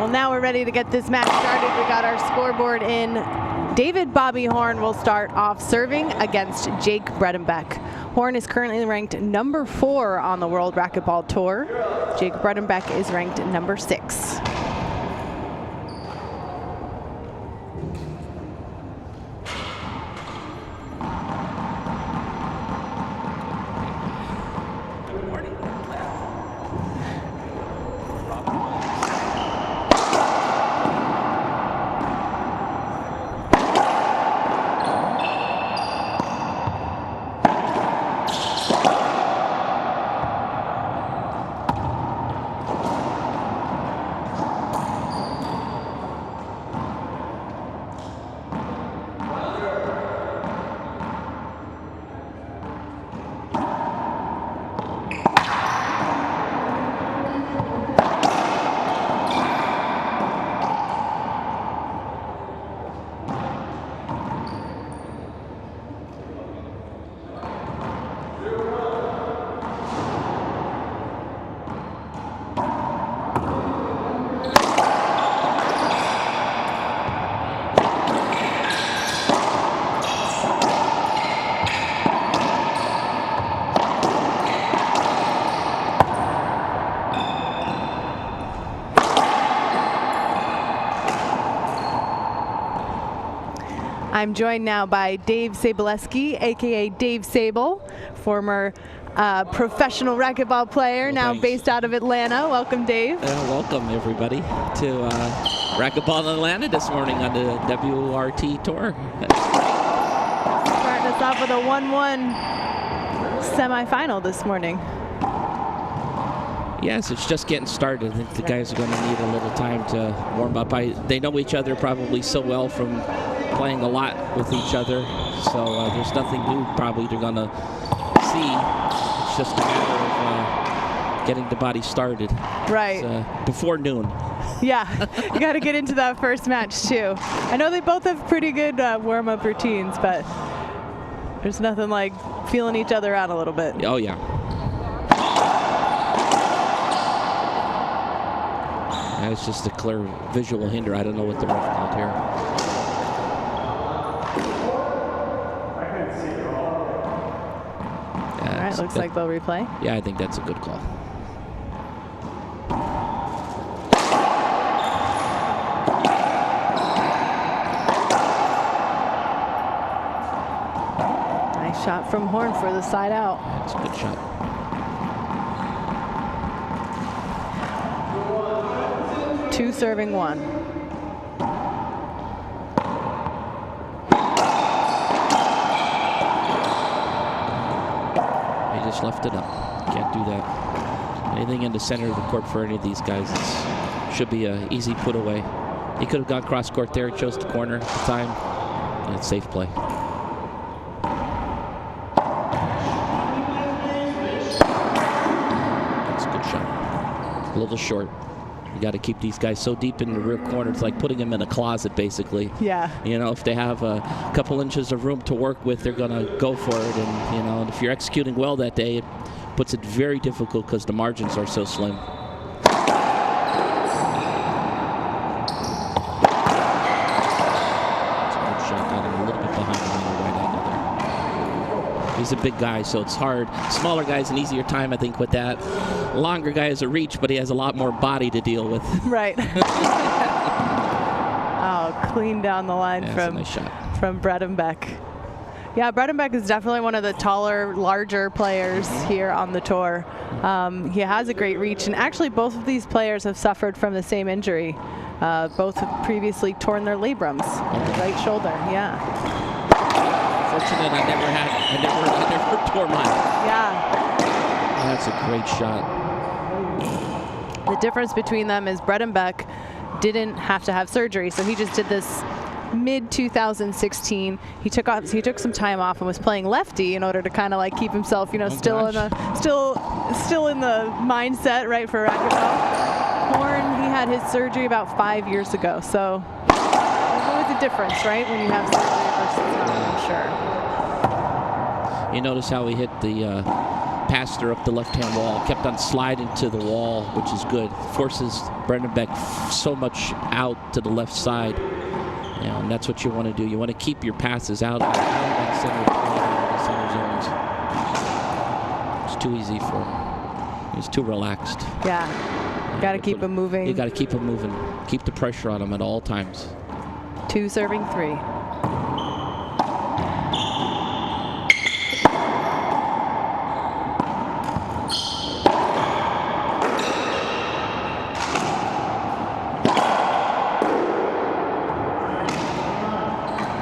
Well, now we're ready to get this match started. We got our scoreboard in. David Bobby Horn will start off serving against Jake Bredenbeck. Horn is currently ranked number 4 on the World Racquetball Tour. Jake Bredenbeck is ranked number 6. I'm joined now by Dave Sabaleski, aka Dave Sable, former professional racquetball player, now based out of Atlanta. Welcome, Dave. Welcome, everybody, to Racquetball in Atlanta this morning on the WRT Tour. Starting us off with a 1-1 semifinal this morning. Yes, it's just getting started. I think the guys are going to need a little time to warm up. They know each other probably so well from playing a lot with each other, so there's nothing new probably they're going to see. It's just a matter of getting the body started. Right. Before noon. Yeah, you got to get into that first match too. I know they both have pretty good warm-up routines, but there's nothing like feeling each other out a little bit. Oh, yeah. It's just a clear visual hinder. I don't know what the ref called here. All right, looks like they'll replay. Yeah, I think that's a good call. Nice shot from Horn for the side out. That's a good shot. Two serving one. He just left it up. Can't do that. Anything in the center of the court for any of these guys should be an easy put away. He could have gone cross court there, chose the corner at the time, and it's safe play. That's a good shot. A little short. You got to keep these guys so deep in the rear corner. It's like putting them in a closet, basically. Yeah. You know, if they have a couple inches of room to work with, they're going to go for it. And, you know, if you're executing well that day, it puts it very difficult because the margins are so slim. That's a good shot. Got him a little bit behind him on the right angle there. He's a big guy, so it's hard. Smaller guy's an easier time, I think, with that. Longer guy has a reach, but he has a lot more body to deal with. Right. Oh, clean down the line from nice shot. From Bredenbeck. Yeah, Bredenbeck is definitely one of the taller, larger players here on the tour. He has a great reach, and actually both of these players have suffered from the same injury. Both have previously torn their labrums, their right shoulder. Yeah. Fortunate, I never tore mine. Yeah. That's a great shot. The difference between them is Bredenbeck didn't have to have surgery, so he just did this mid-2016. He took some time off and was playing lefty in order to kind of like keep himself, you know, still in the mindset, right, for racquetball. Horn, he had his surgery about 5 years ago, so there's always a difference, right, when you have surgery versus not, I'm sure. You notice how he hit the passed her up the left-hand wall. Kept on sliding to the wall, which is good. Forces Bredenbeck so much out to the left side. You know, and that's what you want to do. You want to keep your passes out of that center. It's too easy for him. He's too relaxed. Yeah. Got to keep him moving. You got to keep him moving. Keep the pressure on him at all times. 2 serving 3.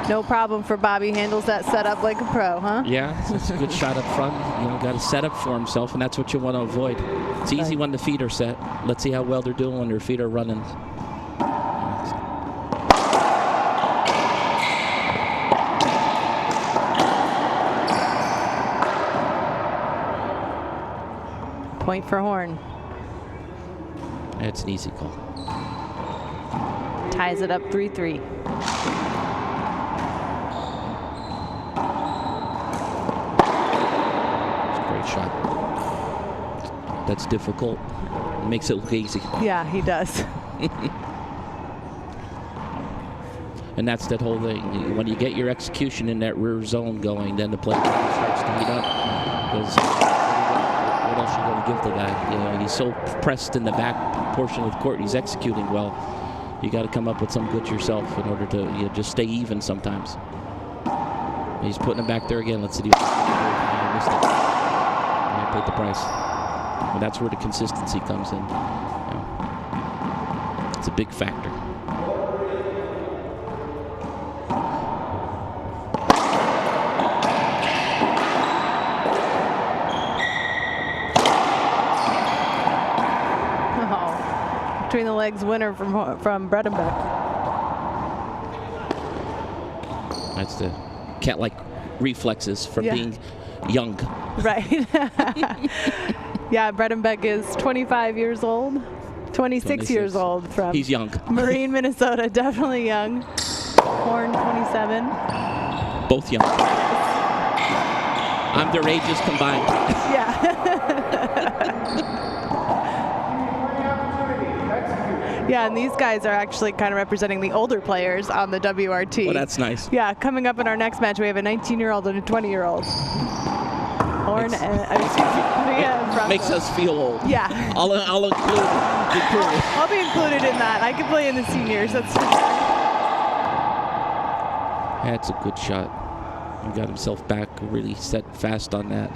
No problem for Bobby. Handles that setup like a pro, huh? Yeah, it's a good shot up front. You know, got to set up for himself, and that's what you want to avoid. It's easy when the feet are set. Let's see how well they're doing when their feet are running. Point for Horn. It's an easy call. Ties it up 3-3. Shot. That's difficult. Makes it look easy. Yeah, he does. And that's that whole thing. When you get your execution in that rear zone going, then the play starts to heat up. Because what else are you going to give the guy? You know, he's so pressed in the back portion of the court. He's executing well. You got to come up with some goods yourself in order to just stay even sometimes. He's putting him back there again. Let's see. Paid the price. And that's where the consistency comes in. You know, it's a big factor. Oh, between the legs winner from Bredenbeck. That's the cat-like reflexes from being young. Right. Yeah, Bredenbeck is 25 years old, 26 years old from He's young. Marine, Minnesota. Definitely young. Horn, 27. Both young. I'm their ages combined. Yeah. Yeah, and these guys are actually kind of representing the older players on the WRT. Well, that's nice. Yeah, coming up in our next match, we have a 19-year-old and a 20-year-old. Horn makes us feel old. Yeah. I'll include the crew. I'll be included in that. I can play in the seniors. That's That's a good shot. He got himself back, really set fast on that.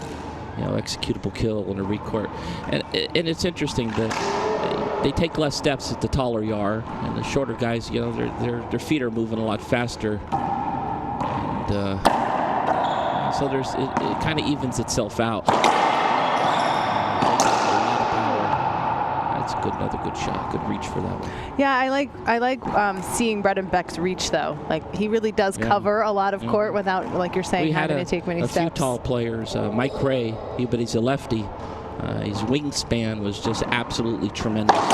You know, executable kill in a recourt. And it's interesting that they take less steps at the taller you are, and the shorter guys, you know, their feet are moving a lot faster. And so it kind of evens itself out. That's good, another good shot, good reach for that one. Yeah, I like seeing Bredenbeck's reach though. Like he really does cover a lot of court without, like you're saying, having to take many steps. A few tall players. Mike Ray, but he's a lefty. His wingspan was just absolutely tremendous. Andy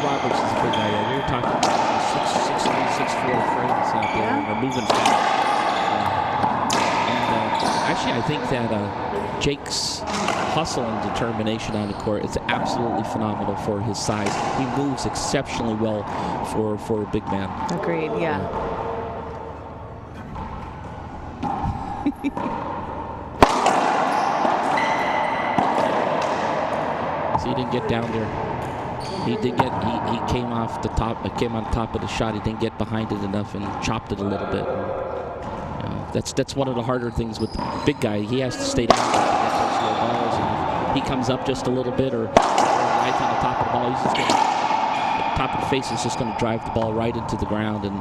Roberts is a big guy. We were talking about 6'3", 6'4" frames out there, and they're moving fast. Actually, I think that Jake's hustle and determination on the court is absolutely phenomenal for his size. He moves exceptionally well for a big man. Agreed, yeah. So he didn't get down there. He came off the top. Came on top of the shot. He didn't get behind it enough and chopped it a little bit. That's one of the harder things with the big guy. He has to stay down to get those low balls. And if he comes up just a little bit or right on the top of the ball, he's just going to, the top of the face is just going to drive the ball right into the ground. And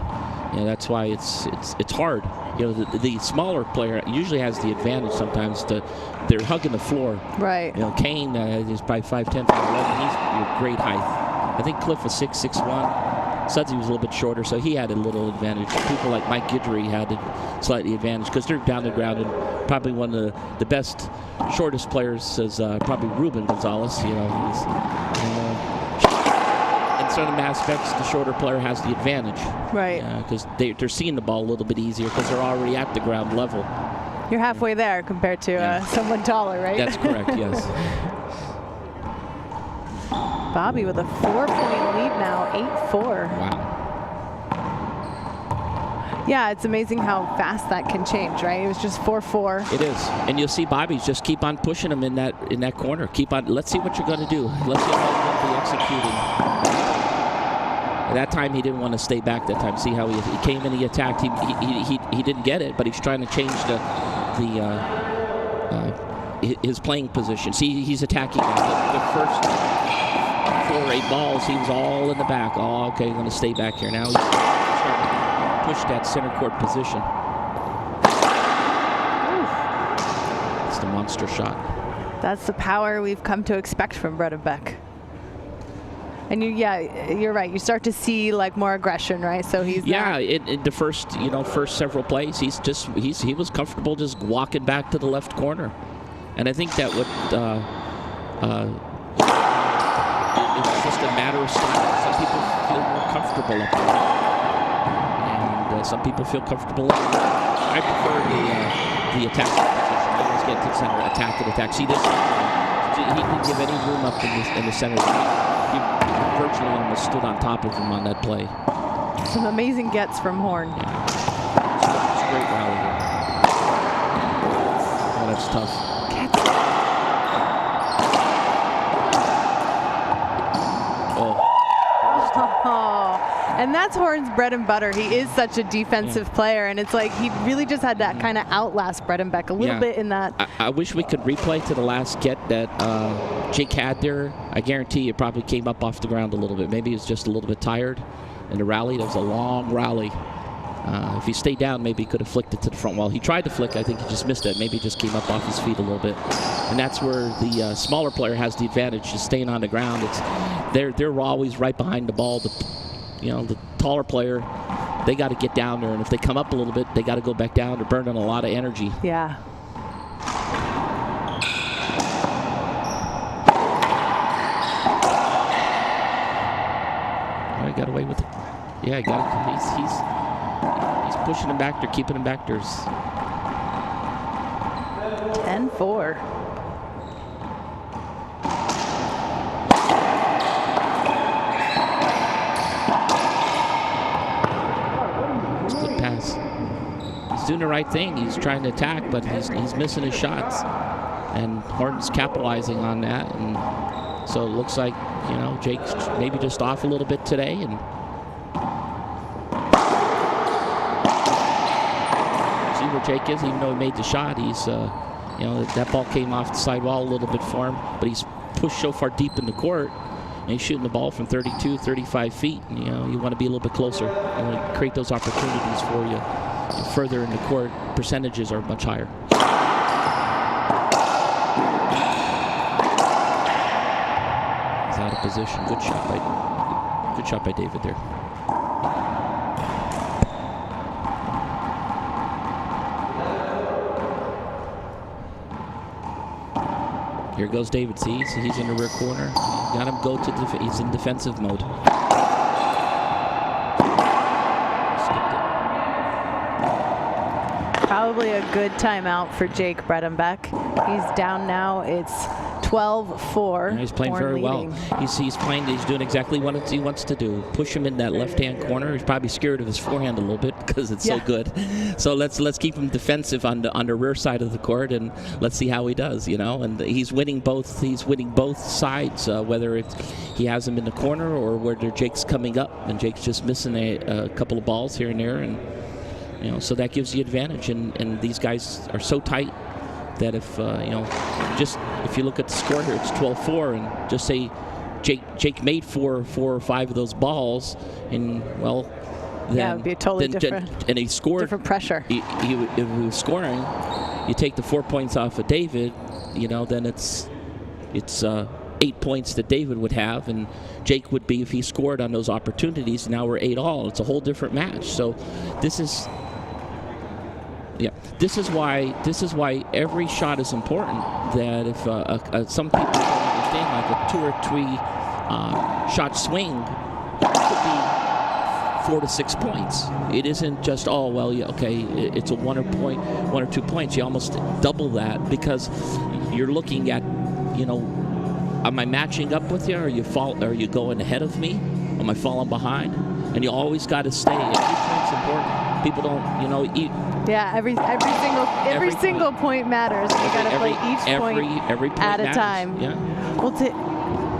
you know, that's why it's hard. You know, the smaller player usually has the advantage sometimes. They're hugging the floor. Right. You know, Kane is probably 5'10", 5'11". He's great height. I think Cliff was 6'1". Sudsy was a little bit shorter, so he had a little advantage. People like Mike Guidry had a slightly advantage because they're down the ground, and probably one of the best, shortest players is probably Ruben Gonzalez. You know, in certain aspects, the shorter player has the advantage. Right. Because they're seeing the ball a little bit easier because they're already at the ground level. You're halfway there compared to someone taller, right? That's correct, yes. Bobby with a 4-point lead now, 8-4. Wow. Yeah, it's amazing how fast that can change, right? It was just 4-4. It is, and you'll see Bobby's just keep on pushing him in that corner. Keep on. Let's see what you're going to do. Let's see how you're going to be executing. At that time, he didn't want to stay back. That time, see how he came in, he attacked. He didn't get it, but he's trying to change his playing position. See, he's attacking the first 4-8 balls. He was all in the back. Oh, okay, going to stay back here now. He's starting to push that center court position. It's the monster shot. That's the power we've come to expect from Bredenbeck. And you're right. You start to see like more aggression, right? So he's in the first several plays, he was comfortable just walking back to the left corner, and I think that it's just a matter of style. Some people feel more comfortable up there, and some people feel comfortable. I prefer the attack position. I always get to center, attack. See this? He didn't give any room up in the center. He virtually almost stood on top of him on that play. Some amazing gets from Horn. Yeah. It's a great rally here. Oh, that's tough. And that's Horn's bread and butter. He is such a defensive player, and it's like he really just had that kind of outlast Bredenbeck a little bit in that. I wish we could replay to the last get that Jake had there. I guarantee it probably came up off the ground a little bit. Maybe he was just a little bit tired in the rally. That was a long rally. If he stayed down, maybe he could have flicked it to the front wall. He tried to flick. I think he just missed it. Maybe he just came up off his feet a little bit. And that's where the smaller player has the advantage, just staying on the ground. They're always right behind the ball. The taller player, they got to get down there, and if they come up a little bit, they got to go back down. They're burning a lot of energy. Yeah. I got away with it. Yeah, he's pushing him back there, keeping him back there. 10-4. Doing the right thing. He's trying to attack, but he's missing his shots, and Horton's capitalizing on that. And so it looks like Jake's maybe just off a little bit today. And see where Jake is. Even though he made the shot, he's that ball came off the sidewall a little bit for him, but he's pushed so far deep in the court. And he's shooting the ball from 32, 35 feet. And, you want to be a little bit closer. You want to create those opportunities for you. Further in the court, percentages are much higher. He's out of position. Good shot by David there. Here goes David. See, so he's in the rear corner. Got him go to he's in defensive mode. Probably a good timeout for Jake Bredenbeck. He's down now. It's 12-4. And he's playing very well. He's playing. He's doing exactly what he wants to do. Push him in that left-hand corner. He's probably scared of his forehand a little bit because it's so good. So let's keep him defensive on the rear side of the court, and let's see how he does. And he's winning both. He's winning both sides. Whether he has him in the corner or whether Jake's coming up and Jake's just missing a couple of balls here and there, and so that gives the advantage. And these guys are so tight that if you look at the score here, it's 12-4, and just say Jake made four or five of those balls, and then it'd be a totally different. And he scored different pressure. If he was scoring, you take the 4 points off of David, then it's 8 points that David would have, and Jake would be if he scored on those opportunities. Now we're 8-all. It's a whole different match. So this is why every shot is important. That if some people don't understand, like a 2 or 3 shot swing, it could be 4 to 6 points. It isn't just, oh, well, yeah, okay, it's a 1 or 2 points. You almost double that because you're looking at, am I matching up with you? Are you going ahead of me? Am I falling behind? And you always got to stay. Every point's important. People don't, Yeah, every single point matters. You got to play each point every point at a matters. time. Yeah.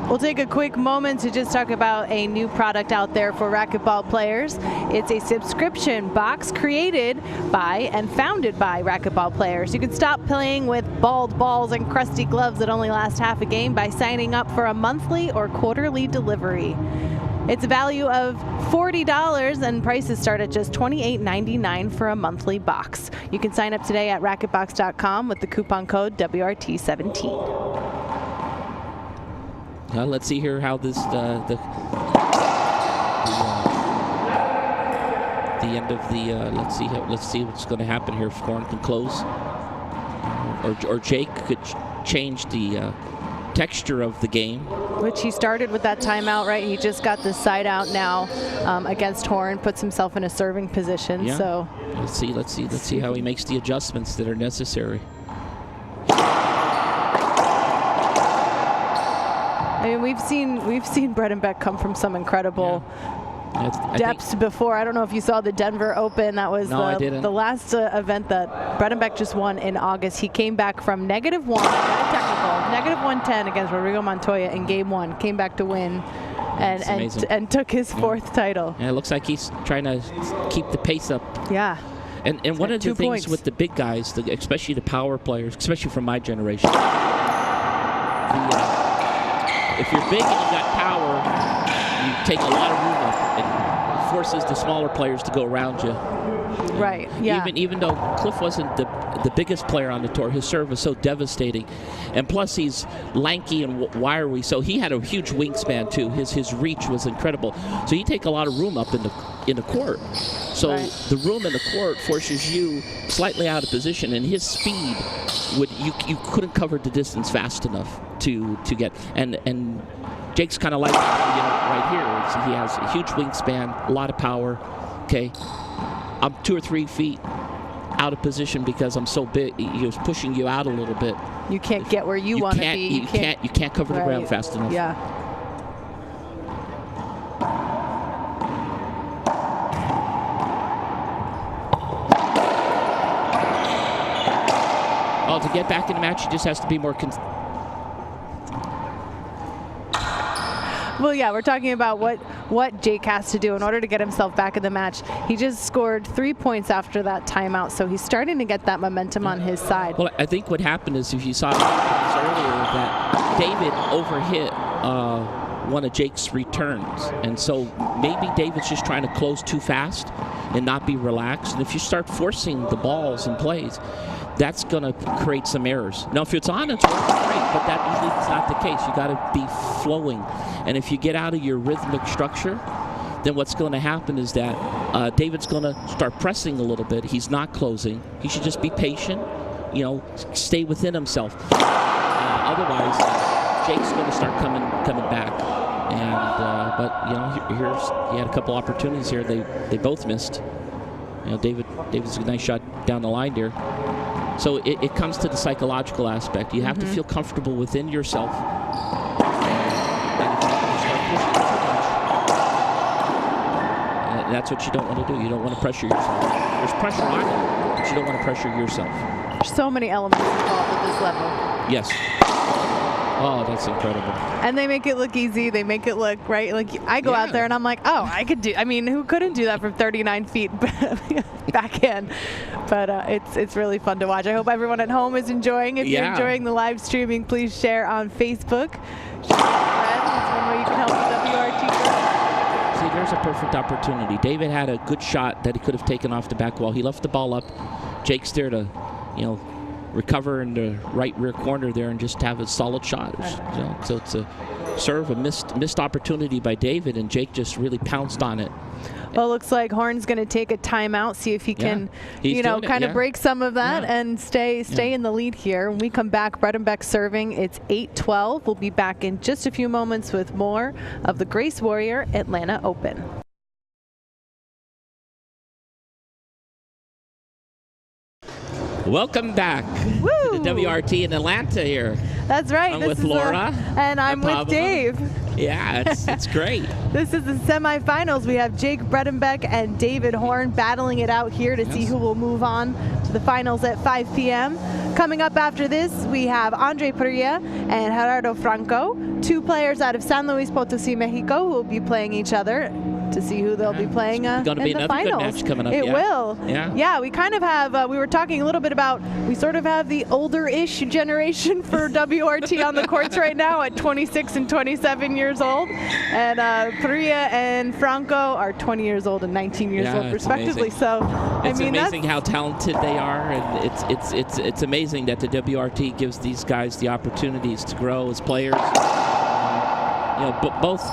We'll take a quick moment to just talk about a new product out there for racquetball players. It's a subscription box created by and founded by racquetball players. You can stop playing with bald balls and crusty gloves that only last half a game by signing up for a monthly or quarterly delivery. It's a value of $40 and prices start at just $28.99 for a monthly box. You can sign up today at racquetbox.com with the coupon code WRT17. Let's see here how this the end of the let's see what's going to happen here. If Horn can close, or Jake could change the texture of the game. Which he started with that timeout, right? He just got the side out now against Horn, puts himself in a serving position. Yeah. So let's see how he makes the adjustments that are necessary. I mean, we've seen Bredenbeck come from some incredible depths before. I don't know if you saw the Denver Open. That was the last event that Bredenbeck just won in August. He came back from -1, technical, -110 against Rodrigo Montoya in game 1. Came back to win and took his 4th title. Yeah, it looks like he's trying to keep the pace up. Yeah. And one of the things with the big guys, especially the power players, especially from my generation, if you're big and you got power, you take a lot of room up. It forces the smaller players to go around you. Right, yeah. Even though Cliff wasn't the biggest player on the tour, his serve was so devastating. And plus, he's lanky and wiry, so he had a huge wingspan, too. His reach was incredible. So you take a lot of room up in the court. So the room in the court forces you slightly out of position, and his speed, you couldn't cover the distance fast enough to get. And Jake's kind of like, right here. So he has a huge wingspan, a lot of power. Okay, I'm 2 or 3 feet out of position because I'm so big. He was pushing you out a little bit. You can't get where you want to be. You can't cover the ground fast enough. Yeah. Oh, to get back in the match, he just has to be more Well, yeah, we're talking about what Jake has to do in order to get himself back in the match. He just scored 3 points after that timeout, so he's starting to get that momentum on his side. Well, I think what happened is, if you saw earlier, that David overhit one of Jake's returns, and so maybe David's just trying to close too fast and not be relaxed. And if you start forcing the balls and plays, that's going to create some errors. Now, if it's on, it's working great, but that usually is not the case. You got to be flowing. And if you get out of your rhythmic structure, then what's going to happen is that David's going to start pressing a little bit. He's not closing. He should just be patient, stay within himself. Otherwise, Jake's going to start coming back. And but he had a couple opportunities here. They both missed. David's a nice shot down the line there. So it comes to the psychological aspect. You have to feel comfortable within yourself. And that's what you don't want to do. You don't want to pressure yourself. There's pressure on you, but you don't want to pressure yourself. There's so many elements involved at this level. Yes. Oh, that's incredible. And they make it look easy. They make it look, right? Like, I go out there and I'm like, oh, I could do, who couldn't do that from 39 feet backhand? But it's really fun to watch. I hope everyone at home is enjoying. If you're enjoying the live streaming, please share on Facebook. That's one way you can help the WRT. See, there's a perfect opportunity. David had a good shot that he could have taken off the back wall. He left the ball up. Jake's there to, recover in the right rear corner there and just have a solid shot. So it's a serve, a missed opportunity by David, and Jake just really pounced on it. Well, it looks like Horn's going to take a timeout, see if he can, kind of break some of that and stay in the lead here. When we come back, Bredenbeck serving. It's 8-12. We'll be back in just a few moments with more of the Grace Warrior Atlanta Open. Welcome back Woo! to the WRT in Atlanta here. That's right. I'm with Laura. And I'm with Dave. Yeah, it's great. This is the semifinals. We have Jake Bredenbeck and David Horn battling it out here to see who will move on to the finals at 5 p.m. Coming up after this, we have Andre Perea and Gerardo Franco, 2 players out of San Luis Potosí, Mexico, who will be playing each other to see who they'll be playing in the finals. It's going to be another good match coming up. It will. Yeah, we kind of have, we were talking a little bit about, we sort of have the older-ish generation for WRT on the courts right now at 26 and 27 years old. And Perea and Franco are 20 years old and 19 years old, respectively. Amazing. So, it's amazing how talented they are, and it's amazing that the WRT gives these guys the opportunities to grow as players. Both.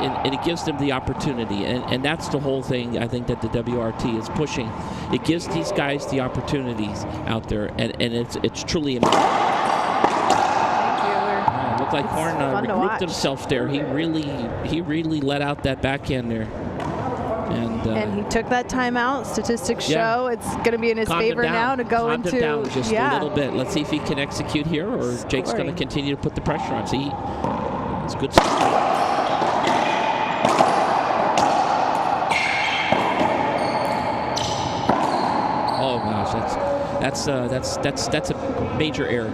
And it gives them the opportunity, and that's the whole thing I think that the WRT is pushing. It gives these guys the opportunities out there, and it's truly amazing. Thank you. Looked like Horn regrouped himself there. He really let out that backhand there. And he took that timeout. Statistics show it's going to be in his favor now to go into. Calmed him down just a little bit. Let's see if he can execute here, or Jake's going to continue to put the pressure on. See, it's good stuff. That's a major error,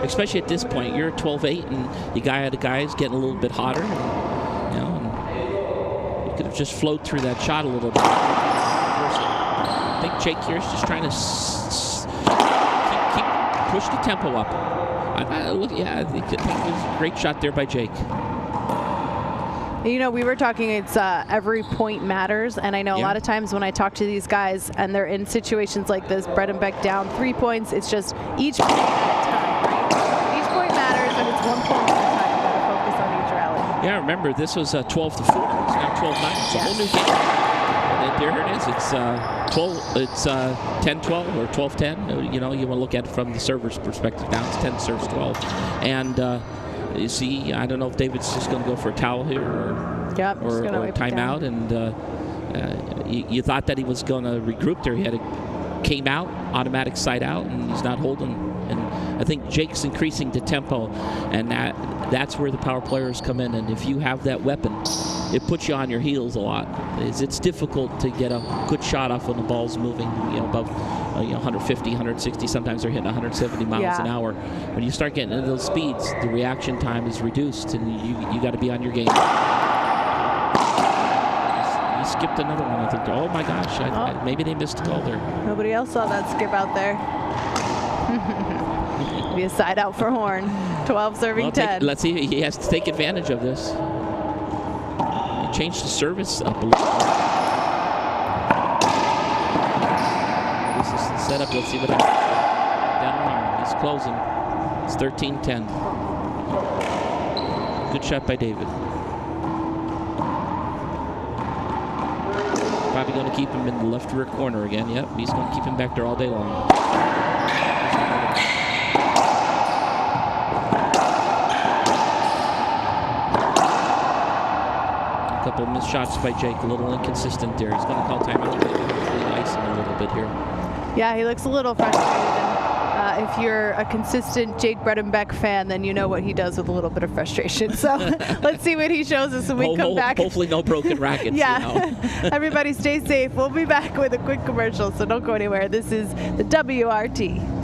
especially at this point. You're 12-8, and the guy is getting a little bit hotter. And you could have just flowed through that shot a little bit. I think Jake here is just trying to keep push the tempo up. I think it was a great shot there by Jake. You know, we were talking, it's every point matters, and I know a lot of times when I talk to these guys and they're in situations like this, Bredenbeck down 3 points, it's just each point at a time, right? Each point matters, and it's 1 point at a time. You gotta focus on each rally. Yeah, remember, this was 12-4. It's now 12-9. It's a whole new game. And there it is. It's 10-12 or 12-10. You want to look at it from the server's perspective now. It's 10 serves 12. And you see, I don't know if David's just going to go for a towel here or timeout. And you thought that he was going to regroup there. He came out, automatic side out, and he's not holding. And I think Jake's increasing the tempo, and that's where the power players come in. And if you have that weapon, it puts you on your heels a lot. It's difficult to get a good shot off when the ball's moving, above 150, 160. Sometimes they're hitting 170 miles an hour. When you start getting into those speeds, the reaction time is reduced, and you got to be on your game. He skipped another one, I think. Oh my gosh! Maybe they missed a call there. Nobody else saw that skip out there. Be a side out for Horn. 12 serving 10. Let's see. He has to take advantage of this. He changed the service up a little. This is the setup. Let's see what happens. Down the line. He's closing. It's 13-10. Good shot by David. Probably going to keep him in the left rear corner again. Yep, he's going to keep him back there all day long. A couple of missed shots by Jake, a little inconsistent there. He's going to call timeout. Icing a little bit here. Yeah, he looks a little frustrated. If you're a consistent Jake Bredenbeck fan, then you know what he does with a little bit of frustration. So let's see what he shows us when we come back. Hopefully no broken rackets. Everybody stay safe. We'll be back with a quick commercial, so don't go anywhere. This is the WRT.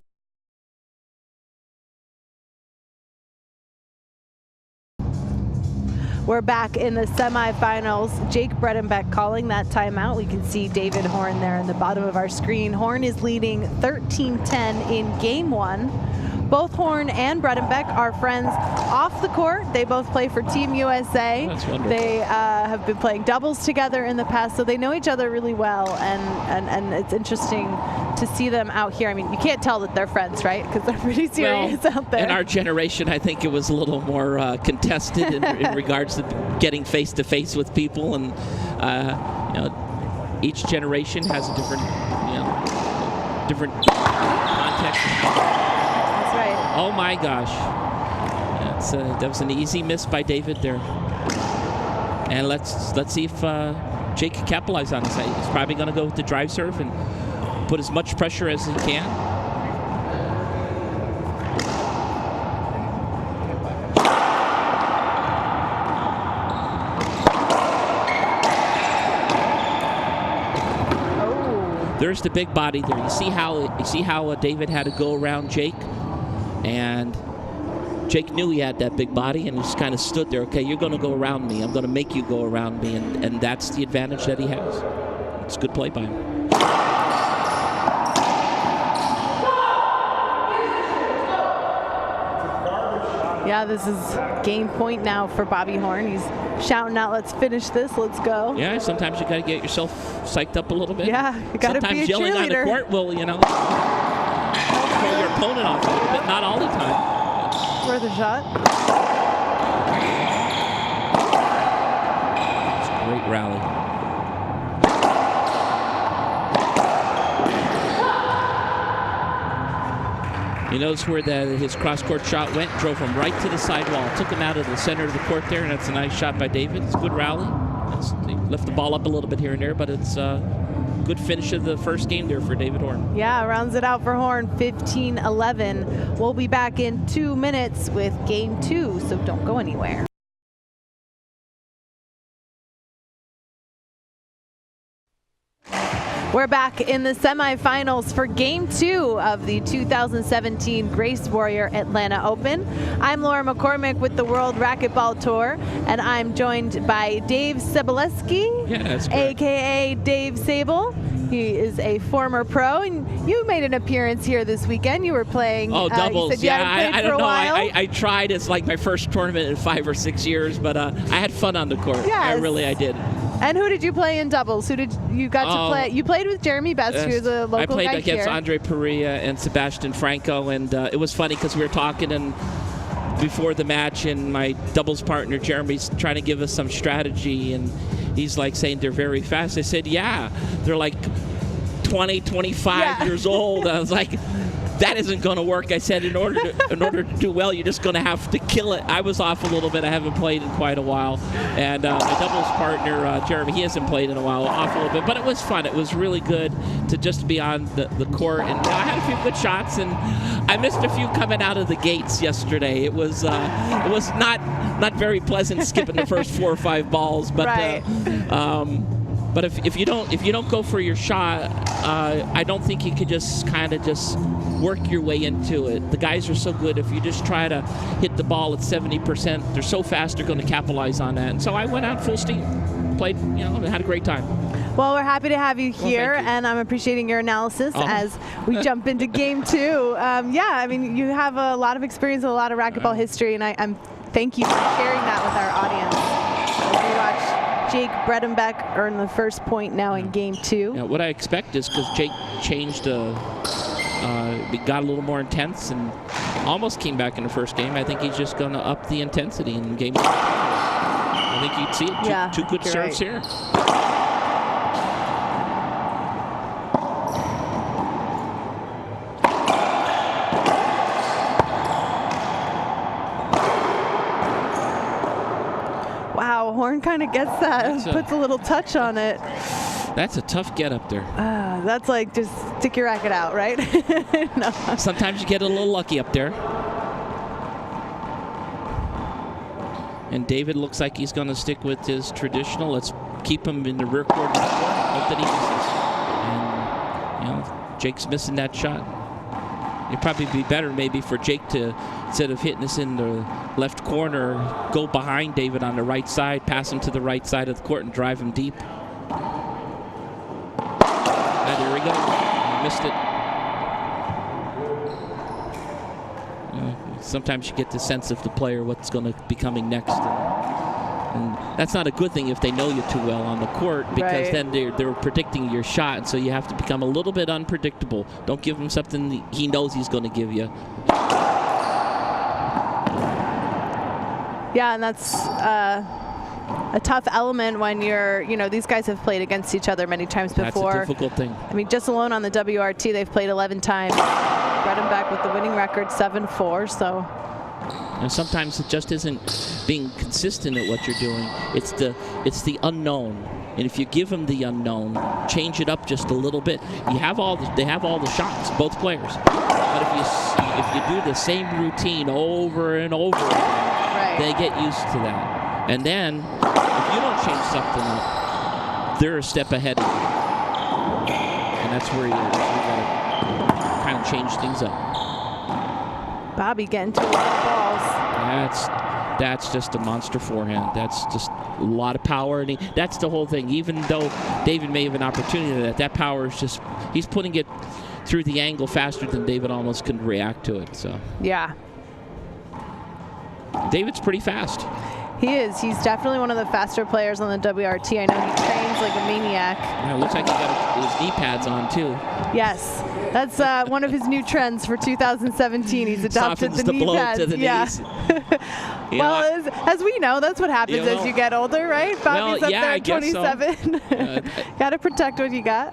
We're back in the semifinals. Jake Bredenbeck calling that timeout. We can see David Horn there in the bottom of our screen. Horn is leading 13-10 in game 1. Both Horn and Bredenbeck are friends off the court. They both play for Team USA. That's wonderful. They have been playing doubles together in the past, so they know each other really well, and it's interesting to see them out here. I mean, you can't tell that they're friends, right? Because they're pretty serious out there. In our generation, I think it was a little more contested in regards to getting face-to-face with people, and each generation has a different context. That's right. Oh my gosh, that was an easy miss by David there. And let's see if Jake can capitalize on this. He's probably going to go with the drive serve, and put as much pressure as he can. There's the big body there. You see how David had to go around Jake, and Jake knew he had that big body, and he just kind of stood there. Okay, you're going to go around me. I'm going to make you go around me, and that's the advantage that he has. It's a good play by him. Yeah, this is game point now for Bobby Horn. He's shouting out, "Let's finish this, let's go." Yeah, sometimes you got to get yourself psyched up a little bit. Yeah, you got to be a Sometimes yelling on the court will, throw your opponent off a little bit, not all the time. Worth a shot. It's a great rally. You notice where his cross-court shot went, drove him right to the sidewall, took him out of the center of the court there, and that's a nice shot by David. It's a good rally. They lift the ball up a little bit here and there, but it's a good finish of the first game there for David Horn. Yeah, rounds it out for Horn, 15-11. We'll be back in 2 minutes with game 2, so don't go anywhere. We're back in the semifinals for Game 2 of the 2017 Grace Warrior Atlanta Open. I'm Laura McCormick with the World Racquetball Tour, and I'm joined by Dave Cebulski, a.k.a. Dave Sable. He is a former pro, and you made an appearance here this weekend. You were playing. Oh, doubles. You said you hadn't played I don't know. I tried. It's like my first tournament in 5 or 6 years, but I had fun on the court. Yes. I did. And who did you play in doubles? Who did you got to play? You played with Jeremy Best, who's a local guy here. I played against Andre Perea and Sebastian Franco, and it was funny because we were talking and before the match, and my doubles partner Jeremy's trying to give us some strategy, and he's like saying they're very fast. I said, yeah, they're like 20, 25 years old. I was like, that isn't going to work. I said, in order to do well, you're just going to have to kill it. I was off a little bit. I haven't played in quite a while. And my doubles partner, Jeremy, he hasn't played in a while, off a little bit. But it was fun. It was really good to just be on the court. And I had a few good shots, and I missed a few coming out of the gates yesterday. It was not very pleasant skipping the first 4 or 5 balls. But right. But if you don't go for your shot, I don't think you could just kind of just work your way into it. The guys are so good. If you just try to hit the ball at 70%, they're so fast they're going to capitalize on that. And so I went out full steam, played, and had a great time. Well, we're happy to have you here, and I'm appreciating your analysis as we jump into Game 2. Yeah, I mean, you have a lot of experience with a lot of racquetball history, and I'm thank you for sharing that with our audience. As we watch Jake Bredenbeck earn the first point now in Game 2. Yeah, what I expect is because Jake changed, got a little more intense and almost came back in the first game. I think he's just going to up the intensity in Game 2. I think you'd see it. Two good serves here. Wow, Horn kind of gets that, puts a little touch on it. That's a tough get up there. That's like just stick your racket out, right? No. Sometimes you get a little lucky up there. And David looks like he's going to stick with his traditional. Let's keep him in the rear court. Hope that he misses. And, Jake's missing that shot. It'd probably be better maybe for Jake to, instead of hitting this in the left corner, go behind David on the right side, pass him to the right side of the court and drive him deep. There we go. He missed it. Sometimes you get the sense of the player, what's going to be coming next. And that's not a good thing if they know you too well on the court, because then they're predicting your shot, and so you have to become a little bit unpredictable. Don't give him something he knows he's going to give you. Yeah, and that's a tough element when you're, these guys have played against each other many times before. That's a difficult thing. I mean, just alone on the WRT, they've played 11 times. Bredenbeck with the winning record, 7-4, so And sometimes it just isn't being consistent at what you're doing. It's the unknown. And if you give them the unknown, change it up just a little bit. They have all the shots, both players. But if you do the same routine over and over again, they get used to that. And then if you don't change something up, they're a step ahead of you. And that's where you got to kind of change things up. Bobby getting to a lot of balls. That's just a monster forehand. That's just a lot of power, and that's the whole thing. Even though David may have an opportunity that power is just, he's putting it through the angle faster than David almost can react to it. So yeah, David's pretty fast. He is. He's definitely one of the faster players on the WRT. I know he trains like a maniac. Yeah, it looks like he got his knee pads on too. Yes, that's one of his new trends for 2017. He's adopted Softens the knee blow pads. to the knees. Well, as we know, that's what happens as you get older, right? Bobby's up there I at guess 27. So. Got to protect what you got.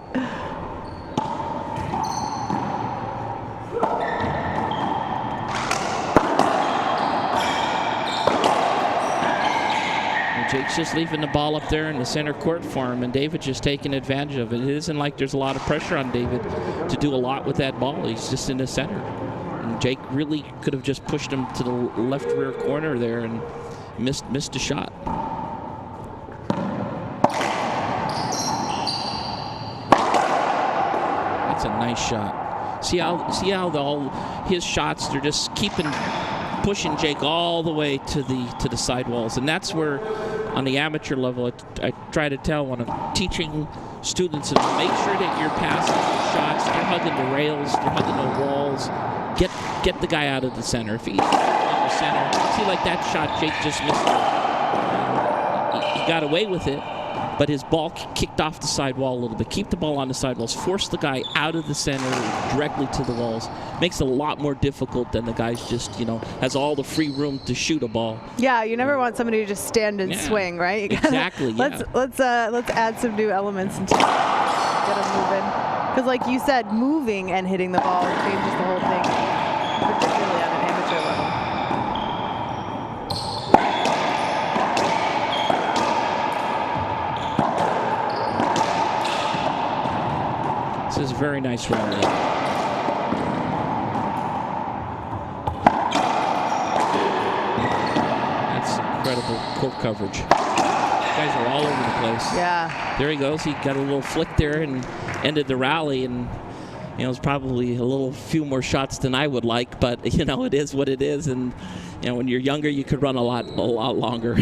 Jake's just leaving the ball up there in the center court for him, and David just taking advantage of it. It isn't like there's a lot of pressure on David to do a lot with that ball. He's just in the center. And Jake really could have just pushed him to the left rear corner there and missed a shot. That's a nice shot. See how all his shots, they're just pushing Jake all the way to the sidewalls, and that's where, on the amateur level, I try to tell when I'm teaching students, and make sure that you're passing the shots, they're hugging the rails, they're hugging the walls. Get the guy out of the center. If he's in the center, see, like that shot Jake just missed. He got away with it, but his ball kicked off the sidewall a little bit. Keep the ball on the sidewalls. Force the guy out of the center directly to the walls. Makes it a lot more difficult than the guy's just, has all the free room to shoot a ball. Yeah, you never want somebody to just stand and swing, right? You gotta, exactly. Let's add some new elements and get them moving. Because, like you said, moving and hitting the ball changes the whole thing, particularly on an amateur level. This is a very nice rally. That's incredible court coverage. Guys are all over the place. Yeah. There he goes. He got a little flick there and ended the rally, and it's probably a few more shots than I would like, but it is what it is, and when you're younger, you could run a lot longer.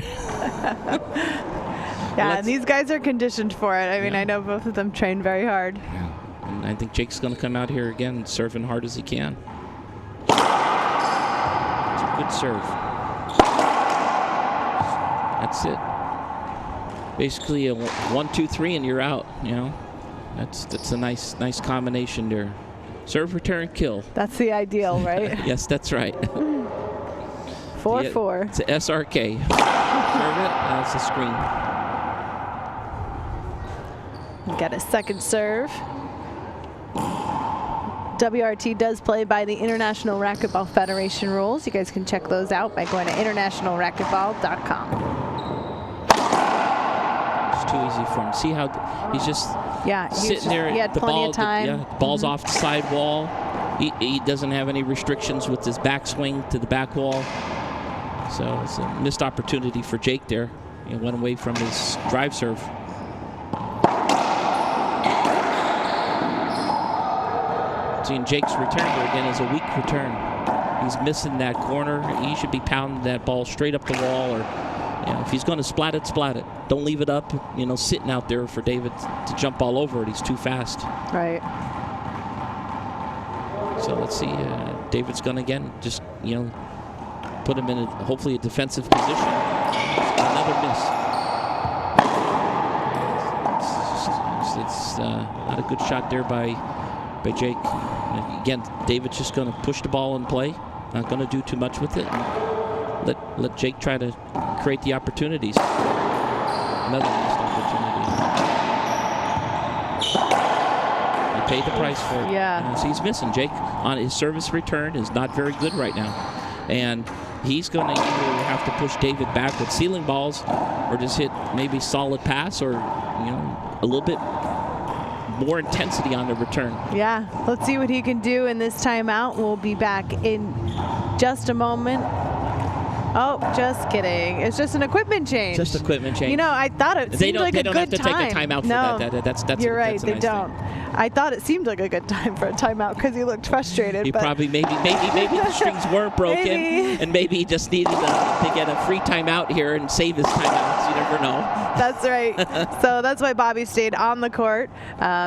Yeah, and these guys are conditioned for it. I mean, I know both of them train very hard. Yeah. And I think Jake's going to come out here again, serving hard as he can. It's a good serve. That's it. Basically a 1-2-3 and you're out. That's a nice combination there. Serve, return, kill. That's the ideal, right? Yes, that's right. 4-4. It's a SRK. Serve it. That's a screen. Get a second serve. WRT does play by the International Racquetball Federation rules. You guys can check those out by going to internationalracquetball.com. It's too easy for him. See how he's just sitting there. He had plenty of time. The ball's off the side wall. He doesn't have any restrictions with his backswing to the back wall. So it's a missed opportunity for Jake there. He went away from his drive serve. Seeing Jake's return there again is a weak return. He's missing that corner. He should be pounding that ball straight up the wall, or if he's going to splat it, splat it. Don't leave it up, sitting out there for David to jump all over it. He's too fast. Right. So let's see. David's going to again just put him in hopefully a defensive position. Another miss. It's not a good shot there by Jake. Again, David's just going to push the ball and play. Not going to do too much with it. Let Jake try to create the opportunities. Another missed opportunity. He paid the price for it. Yeah. So he's missing. Jake on his service return is not very good right now. And he's going to either have to push David back with ceiling balls or just hit maybe solid pass or, a little bit more intensity on the return. Yeah, let's see what he can do in this timeout. We'll be back in just a moment. Oh, just kidding. It's just an equipment change. Just equipment change. I thought it seemed like a good time. They don't have to take a timeout for that. That's you're right, that's a they nice don't. thing. I thought it seemed like a good time for a timeout because he looked frustrated. He probably maybe the strings weren't broken, and maybe he just needed to get a free timeout here and save his timeouts. You never know. That's right. So that's why Bobby stayed on the court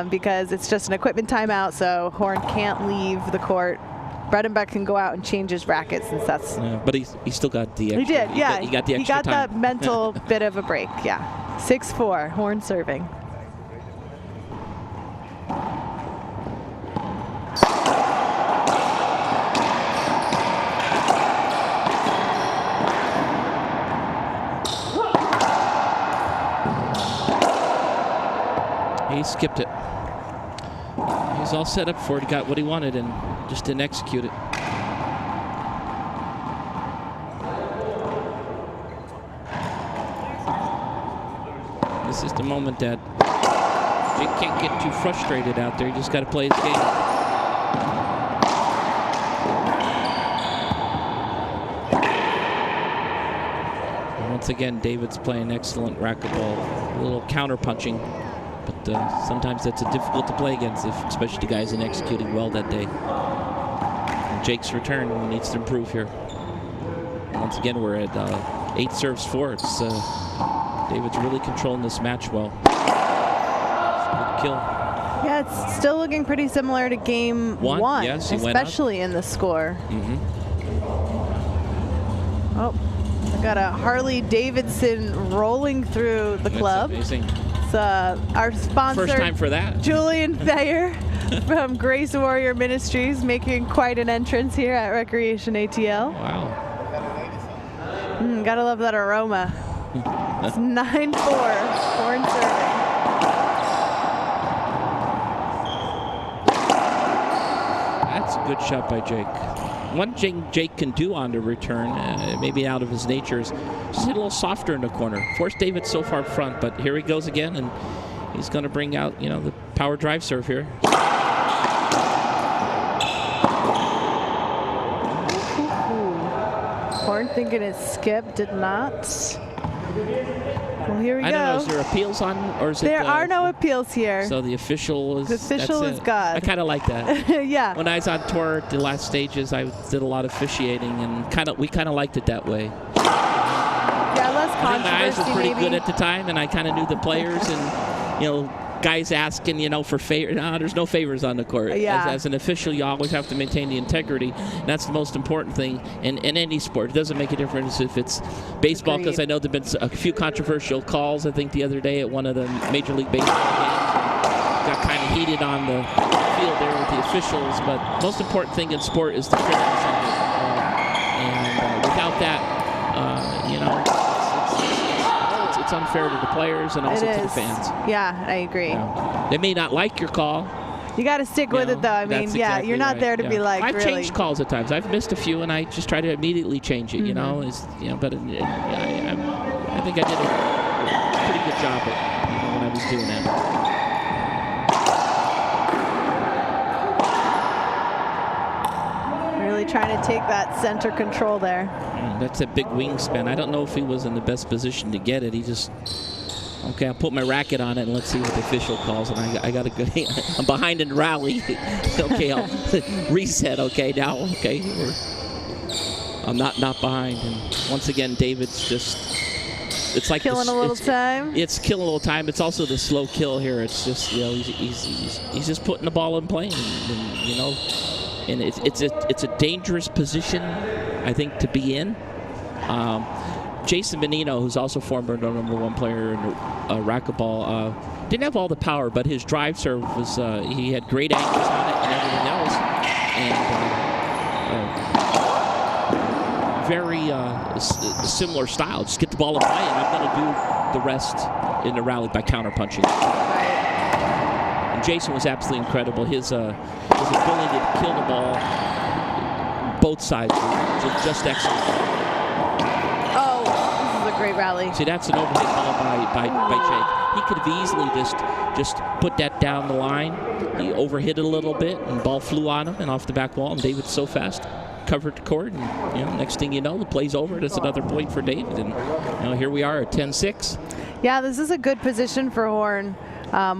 because it's just an equipment timeout, so Horn can't leave the court. Bredenbeck can go out and change his racket since that's. Yeah, but he still got the extra. He did, yeah. He got the extra He got time. that mental bit of a break, yeah. 6-4, Horn serving. He skipped it. He's all set up for it. He got what he wanted and just didn't execute it. This is the moment that Jake can't get too frustrated out there. You just got to play his game. And once again, David's playing excellent racquetball. A little counter punching. But sometimes that's difficult to play against, especially the guys in executing well that day. And Jake's return needs to improve here. And once again, we're at 8 serves 4. It's David's really controlling this match well. Good kill. Yeah, it's still looking pretty similar to game one, yes, especially in the score. Oh, I got a Harley Davidson rolling through the club. That's amazing. Our sponsor, first time for that. Julian Thayer from Grace Warrior Ministries, making quite an entrance here at Recreation ATL. Wow. Gotta love that aroma. It's 9-4, Horn serving. That's a good shot by Jake. One thing Jake can do on the return, maybe out of his nature, is just hit a little softer in the corner. Force David so far front, but here he goes again, and he's going to bring out, the power drive serve here. Horn thinking it skipped, did not. Well, here we go. I don't know, is there appeals on, or is there are no appeals here. So the official is... The official is God. I kind of like that. Yeah. When I was on tour at the last stages, I did a lot of officiating, and we kind of liked it that way. Yeah, less controversy, my eyes were pretty maybe. good at the time, and I kind of knew the players, and, guys asking, for favors. No, there's no favors on the court. Yeah. As an official, you always have to maintain the integrity. And that's the most important thing in any sport. It doesn't make a difference if it's baseball, because I know there have been a few controversial calls, I think, the other day at one of the Major League Baseball games. Got kind of heated on the field there with the officials, but most important thing in sport is the fairness of it. And without that, it's unfair to the players and also to the fans. Yeah, I agree. They may not like your call. You got to stick with it, though. I mean, exactly you're not right. there to be like, I've really. changed calls at times. I've missed a few, and I just try to immediately change it. But I think I did a pretty good job at when I was doing that. Really trying to take that center control there. That's a big wingspan. I don't know if he was in the best position to get it. He just, okay, I'll put my racket on it and let's see what the official calls. And I got to go. I'm behind in rally. Okay, I'll reset. Okay, now, okay. I'm not behind. And once again, David's just, it's like killing a little time. It's killing a little time. It's also the slow kill here. It's just, he's just putting the ball in play, and it's a dangerous position, I think, to be in. Jason Menino, who's also former #1 player in racquetball, didn't have all the power, but his drive serve was, he had great angles on it and everything else. And very similar style. Just get the ball in play, and I'm going to do the rest in the rally by counter-punching. And Jason was absolutely incredible. His ability to kill the ball, both sides, were just excellent. great rally. See, that's an overhead ball by Jake. He could have easily just put that down the line. He overhit it a little bit, and the ball flew on him and off the back wall. And David's so fast, covered the court, and next thing you know, the play's over. It's another point for David, and here we are at 10-6. Yeah, this is a good position for Horn,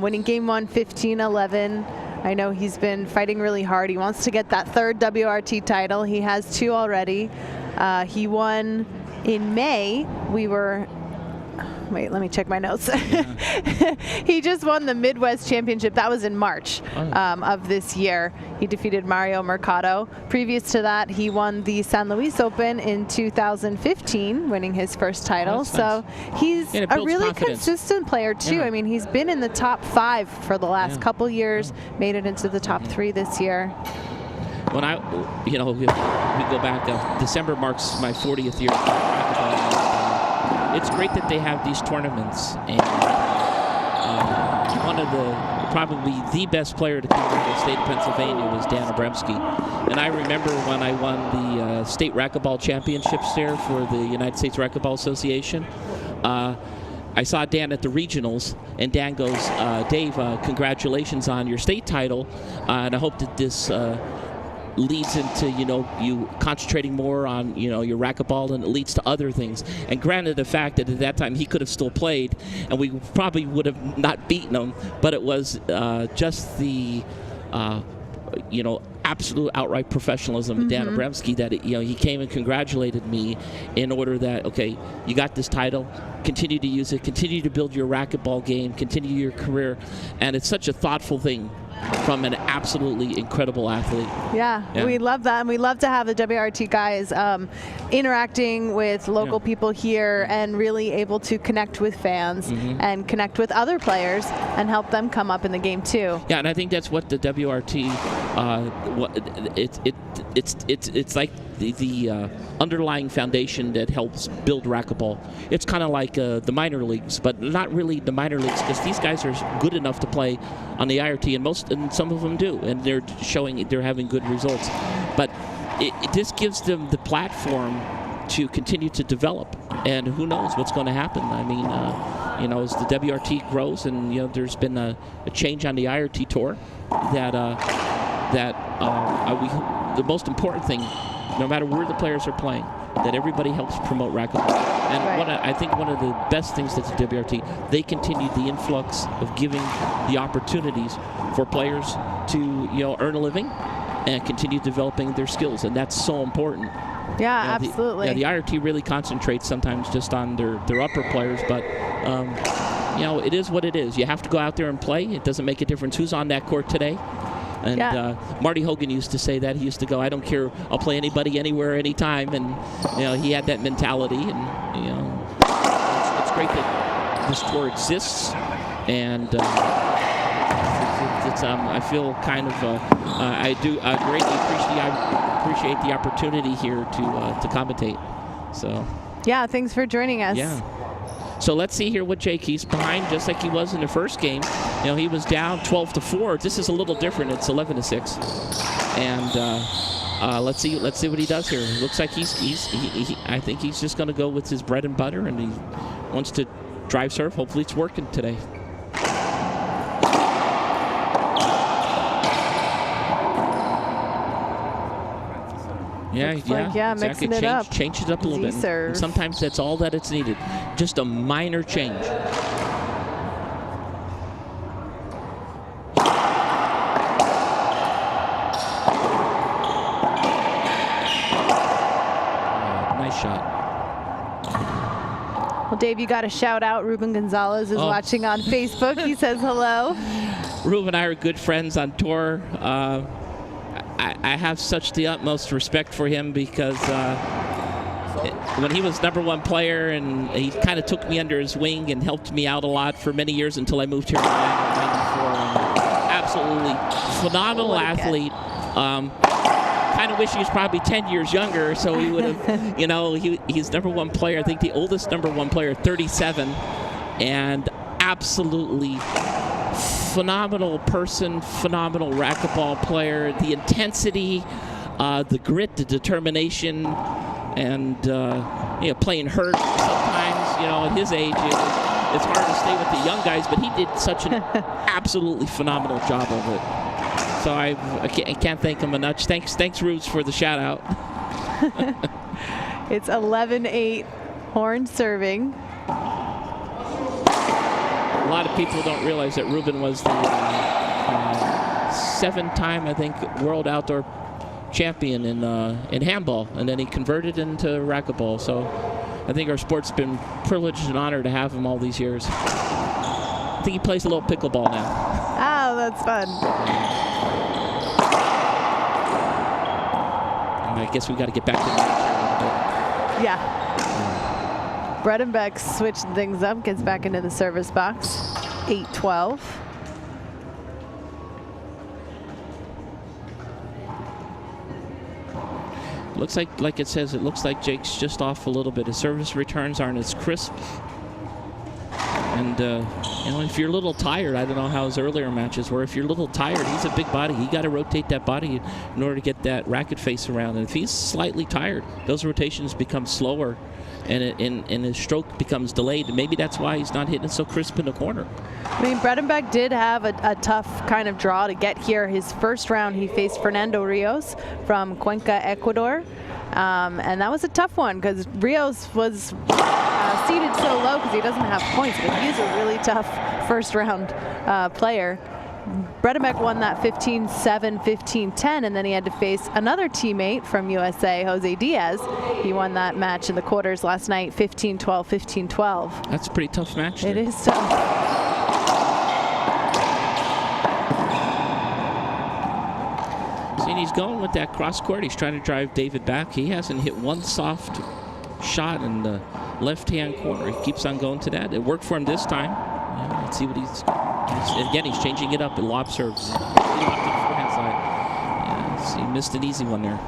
winning game 1, 15-11. I know he's been fighting really hard. He wants to get that third WRT title. He has 2 already. He won in May. Wait, let me check my notes. Yeah. He just won the Midwest Championship. That was in March of this year. He defeated Mario Mercado. Previous to that, he won the San Luis Open in 2015, winning his first title. So nice. He's a really consistent player, too. I mean, he's been in the top 5 for the last couple years, made it into the top 3 this year. When we go back, December marks my 40th year. It's great that they have these tournaments, and probably the best player to come out of the state of Pennsylvania was Dan Abramski. And I remember when I won the state racquetball championships there for the United States Racquetball Association. I saw Dan at the regionals, and Dan goes, Dave, congratulations on your state title, and I hope that this leads into you concentrating more on your racquetball, and it leads to other things. And granted, the fact that at that time he could have still played and we probably would have not beaten him, but it was just the absolute outright professionalism of Dan Abramski that he came and congratulated me in order that, okay, you got this title, continue to use it, continue to build your racquetball game, continue your career. And it's such a thoughtful thing from an absolutely incredible athlete. Yeah, we love that, and we love to have the WRT guys interacting with local people here and really able to connect with fans and connect with other players and help them come up in the game too. Yeah, and I think that's what the WRT it's like the underlying foundation that helps build racquetball. It's kind of like the minor leagues, but not really the minor leagues, because these guys are good enough to play on the IRT, and some of them do, and they're having good results. But this gives them the platform to continue to develop, and who knows what's going to happen. I mean, as the WRT grows, and there's been a change on the IRT tour the most important thing, no matter where the players are playing, that everybody helps promote racquetball. And I think one of the best things that's the WRT, they continue the influx of giving the opportunities for players to earn a living and continue developing their skills, and that's so important. Yeah, absolutely. The IRT really concentrates sometimes just on their upper players, but it is what it is. You have to go out there and play. It doesn't make a difference who's on that court today. And Marty Hogan used to say that. He used to go, I don't care, I'll play anybody, anywhere, anytime. And he had that mentality. And it's great that this tour exists. And I feel kind of I greatly appreciate the opportunity here to commentate. So yeah, thanks for joining us. Yeah. So let's see here what Jake. He's behind just like he was in the first game. He was down 12-4. This is a little different. It's 11-6. And let's see what he does here. It looks like I think he's just going to go with his bread and butter, and he wants to drive serve. Hopefully it's working today. Exactly. Mixing it up. Change it up a little bit. And sometimes that's all that it's needed. Just a minor change. Nice shot. Well, Dave, you got to shout out. Ruben Gonzalez is watching on Facebook. He says hello. Ruben and I are good friends on tour. I have such the utmost respect for him because when he was #1 player, and he kind of took me under his wing and helped me out a lot for many years until I moved here in 1994. Absolutely phenomenal athlete. Kind of wish he was probably 10 years younger, so he would have, he's #1 player. I think the oldest #1 player, 37, and absolutely phenomenal person, phenomenal racquetball player. The intensity, the grit, the determination, and playing hurt sometimes. At his age, it's hard to stay with the young guys, but he did such an absolutely phenomenal job of it. So I can't thank him enough. Thanks, Roots, for the shout out. It's 11-8, Horn serving. A lot of people don't realize that Ruben was the 7-time, I think, world outdoor champion in handball, and then he converted into racquetball. So I think our sport's been privileged and honored to have him all these years. I think he plays a little pickleball now. Oh, that's fun. And I guess we got to get back to the match here a little bit. Yeah. Bredenbeck switching things up, gets back into the service box. 8-12. Looks like it says, it looks like Jake's just off a little bit. His service returns aren't as crisp. And, if you're a little tired, I don't know how his earlier matches were. If you're a little tired, he's a big body. You got to rotate that body in order to get that racket face around. And if he's slightly tired, those rotations become slower, and his stroke becomes delayed. And maybe that's why he's not hitting it so crisp in the corner. I mean, Bredenbeck did have a tough kind of draw to get here. His first round, he faced Fernando Rios from Cuenca, Ecuador. And that was a tough one because Rios was seated so low because he doesn't have points, but he's a really tough first round player. Bredenbeck won that 15-7, 15-10, and then he had to face another teammate from USA, Jose Diaz. He won that match in the quarters last night, 15-12, 15-12. That's a pretty tough match. It is tough. See, he's going with that cross court. He's trying to drive David back. He hasn't hit one soft shot in the left-hand corner. He keeps on going to that. It worked for him this time. Let's see what he's changing it up. Lob serves. He missed an easy one there.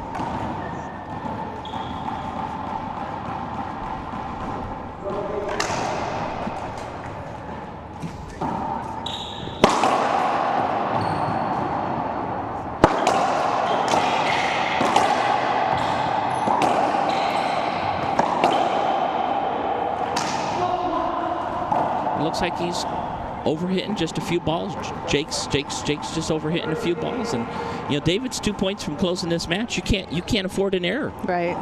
Looks like he's overhitting just a few balls. Jake's just overhitting a few balls, and David's 2 points from closing this match. You can't afford an error. Right.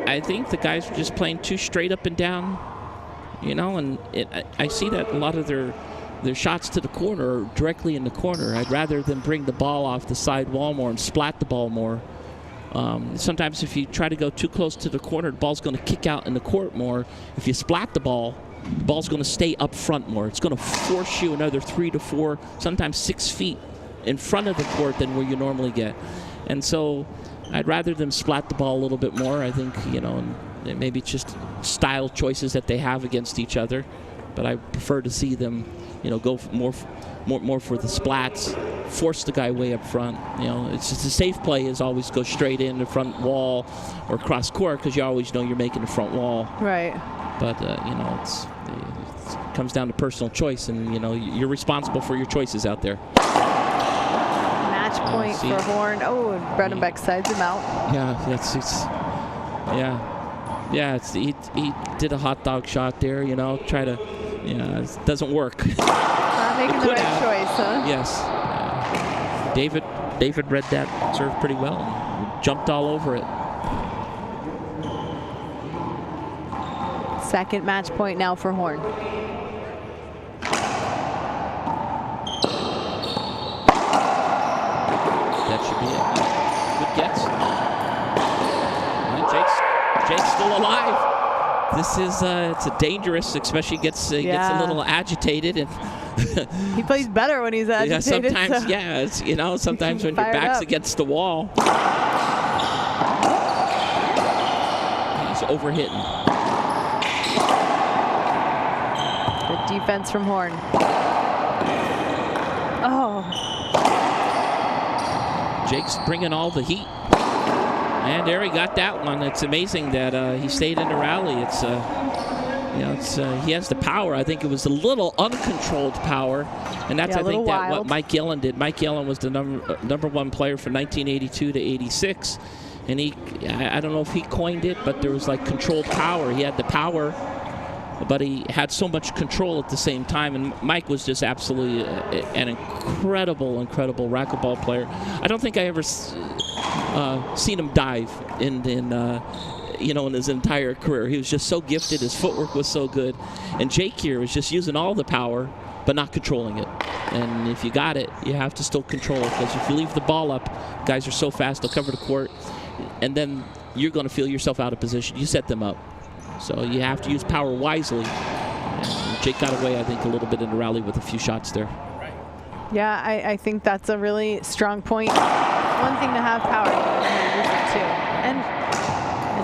I think the guys are just playing too straight up and down, and I see that a lot of their shots to the corner are directly in the corner. I'd rather them bring the ball off the side wall more and splat the ball more. Sometimes if you try to go too close to the corner, the ball's going to kick out in the court more. If you splat the ball's going to stay up front more. It's going to force you another 3 to 4, sometimes 6 feet in front of the court than where you normally get. And so I'd rather them splat the ball a little bit more. I think, and maybe it's just style choices that they have against each other. But I prefer to see them, go more for the splats, force the guy way up front. It's just a safe play is always go straight in the front wall or cross court because you always know you're making the front wall. Right. But, it comes down to personal choice, and, you're responsible for your choices out there. Point for Horn. Oh, and Bredenbeck sides him out. He did a hot dog shot there. Try to, it doesn't work. Not making the right choice, huh? Yes. David read that serve pretty well and jumped all over it. Second match point now for Horn. That should be it. Good gets. And Jake's still alive. This is it's a dangerous, especially gets a little agitated, and he plays better when he's agitated. Sometimes, it's, sometimes when your back's against the wall. He's overhitting. Good defense from Horn. Oh. Jake's bringing all the heat. And there he got that one. It's amazing that he stayed in the rally. It's, he has the power. I think it was a little uncontrolled power. And that's, I think, what Mike Gillen did. Mike Gillen was the number one player from 1982 to 86. And I don't know if he coined it, but there was like controlled power. He had the power, but he had so much control at the same time. And Mike was just absolutely an incredible racquetball player. I don't think I ever seen him dive in his entire career. He was just so gifted. His footwork was so good. And Jake here was just using all the power, but not controlling it. And if you got it, you have to still control it, because if you leave the ball up, guys are so fast, they'll cover the court, and then you're going to feel yourself out of position. You set them up. So you have to use power wisely. And Jake got away, I think, a little bit in the rally with a few shots there. Yeah, I think that's a really strong point. One thing to have power, and use it too. And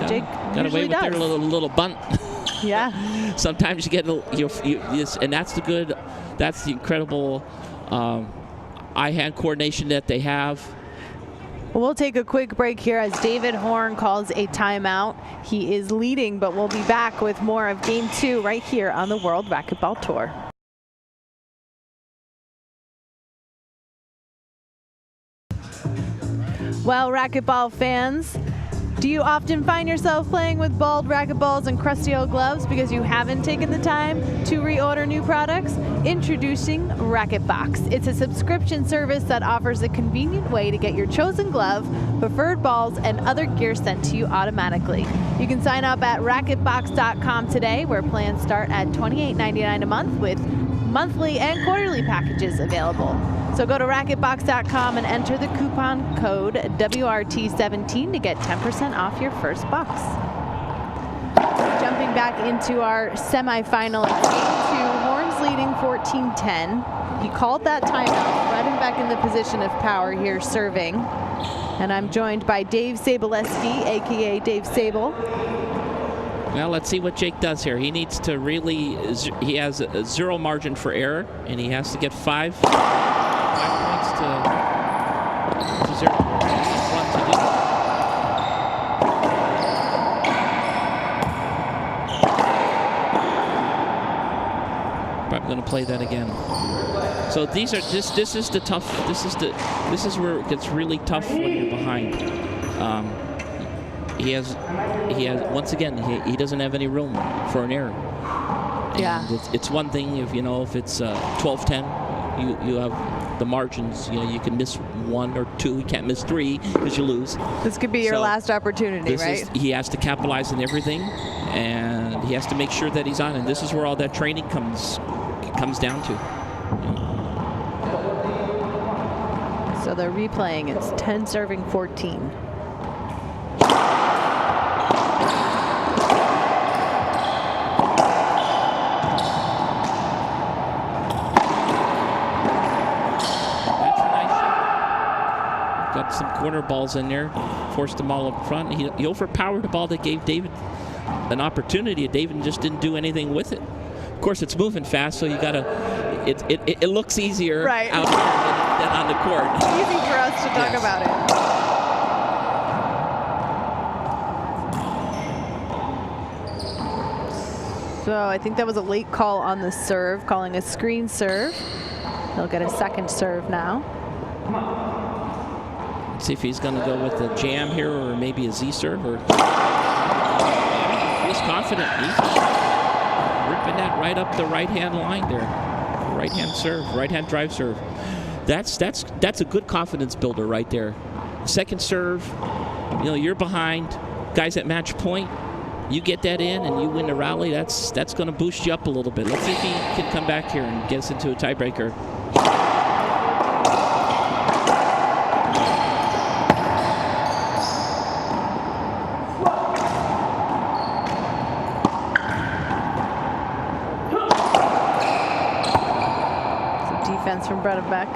Jake got away with their little bunt. Yeah. Sometimes you get and that's the incredible eye-hand coordination that they have. We'll take a quick break here as David Horn calls a timeout. He is leading, but we'll be back with more of Game 2 right here on the World Racquetball Tour. Well, racquetball fans, do you often find yourself playing with bald racquetballs and crusty old gloves because you haven't taken the time to reorder new products? Introducing RacketBox. It's a subscription service that offers a convenient way to get your chosen glove, preferred balls, and other gear sent to you automatically. You can sign up at racketbox.com today, where plans start at $28.99 a month with monthly and quarterly packages available. So go to racketbox.com and enter the coupon code WRT17 to get 10% off your first box. Jumping back into our semifinal of Game 2, Horns leading 14-10. He called that timeout. Bredenbeck in the position of power here serving. And I'm joined by Dave Sabaleski, aka Dave Sable. Well, let's see what Jake does here. He needs to really, he has a zero margin for error, and he has to get 5 points to 0. Probably going to play that again. So these are this is the tough. This is where it gets really tough when you're behind. He has once again he doesn't have any room for an error. Yeah. And it's one thing if it's 12-10, you have the margins. You can miss 1 or 2. You can't miss 3 because you lose. This could be your last opportunity, right? He has to capitalize on everything, and he has to make sure that he's on. And this is where all that training comes down to. So they're replaying. It's 10 serving 14. Got some corner balls in there, forced them all up front. He overpowered the ball that gave David an opportunity. David just didn't do anything with it. Of course, it's moving fast, so you gotta. It looks easier out here than on the court. It's easy for us to talk about it. So I think that was a late call on the serve, calling a screen serve. He'll get a second serve now. Let's see if he's going to go with a jam here, or maybe a Z serve. Or he's confident. He's ripping that right up the right-hand line there. Right-hand serve, right-hand drive serve. That's a good confidence builder right there. Second serve, you're behind. Guys at match point, you get that in and you win the rally. That's going to boost you up a little bit. Let's see if he can come back here and get us into a tiebreaker. From Bredenbeck.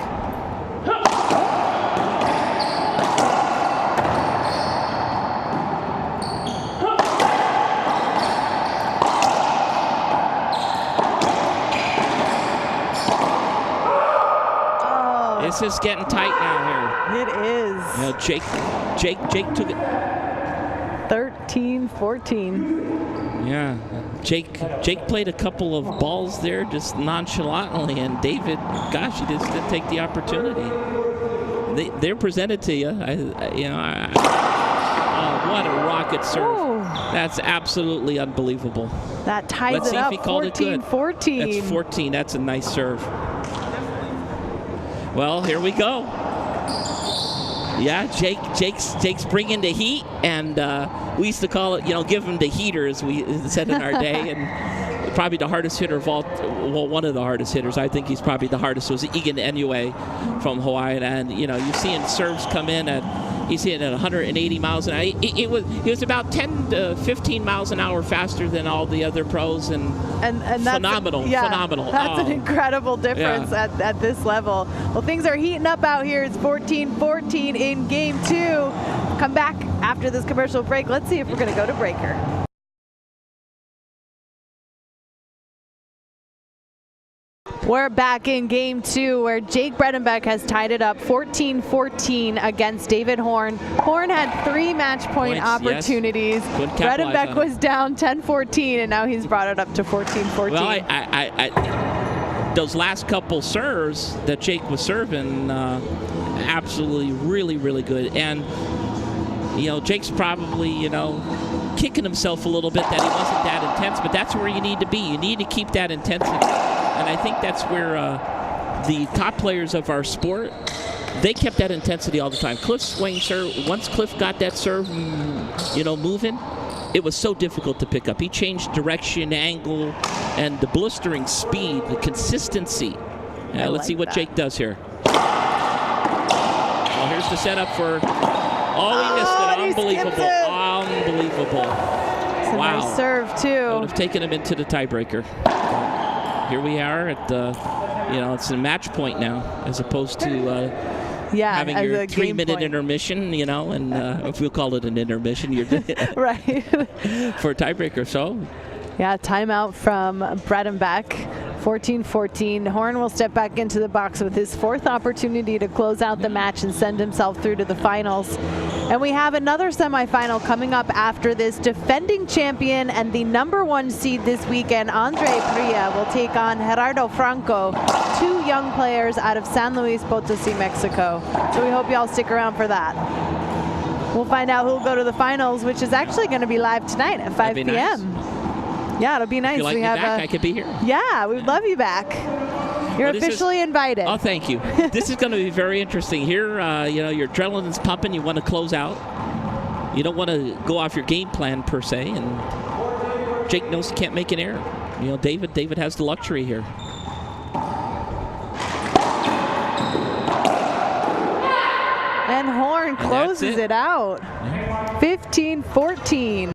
Oh, This is getting tight now It is. here. Jake took it. 13-14. Yeah, Jake played a couple of balls there just nonchalantly, and David, gosh, he just didn't take the opportunity. They're presented to you. What a rocket serve. Ooh. That's absolutely unbelievable. That ties Let's it see up. if he called it good. 14-14. That's 14. That's a nice serve. Well, here we go. Yeah, Jake's bringing the heat, and we used to call it, give him the heater, as we said in our day, and probably the hardest hitter of all, well, one of the hardest hitters. I think he's probably the hardest was Egan Inoue from Hawaii, and you're seeing serves come in at, he's hitting at 180 miles an hour. He was about 10 to 15 miles an hour faster than all the other pros, and that's phenomenal. That's an incredible difference at this level. Well, things are heating up out here. It's 14-14 in game 2. Come back after this commercial break. Let's see if we're going to go to breaker. We're back in game 2 where Jake Bredenbeck has tied it up 14-14 against David Horn. Horn had 3 match point opportunities. Yes. Bredenbeck was down 10-14, and now he's brought it up to 14-14. Well, those last couple serves that Jake was serving, absolutely really, really good. And, Jake's probably, kicking himself a little bit that he wasn't that intense, but that's where you need to be. You need to keep that intensity. And I think that's where the top players of our sport, they kept that intensity all the time. Cliff's swing serve, once Cliff got that serve, moving, it was so difficult to pick up. He changed direction, angle, and the blistering speed, the consistency. Let's see what Jake does here. Oh, here's the setup for, he missed it. Unbelievable. Unbelievable. It's a nice serve, too. Would have taken him into the tiebreaker. Here we are at it's a match point now, as opposed to having your 3-minute intermission, and if we'll call it an intermission, you're right for a tiebreaker. So, yeah, timeout from Bredenbeck. 14-14. Horn will step back into the box with his 4th opportunity to close out the match and send himself through to the finals. And we have another semifinal coming up after this. Defending champion and the #1 seed this weekend, Andre Pria, will take on Gerardo Franco, 2 young players out of San Luis Potosi, Mexico. So we hope y'all stick around for that. We'll find out who'll go to the finals, which is actually going to be live tonight at 5 p.m. Nice. Yeah, it'll be nice. If you like me back, I could be here. Yeah, we'd love you back. You're officially invited. Oh, thank you. This is going to be very interesting. Here, your adrenaline's pumping. You want to close out. You don't want to go off your game plan, per se. And Jake knows he can't make an error. David has the luxury here. And Horn closes it out. 15-14.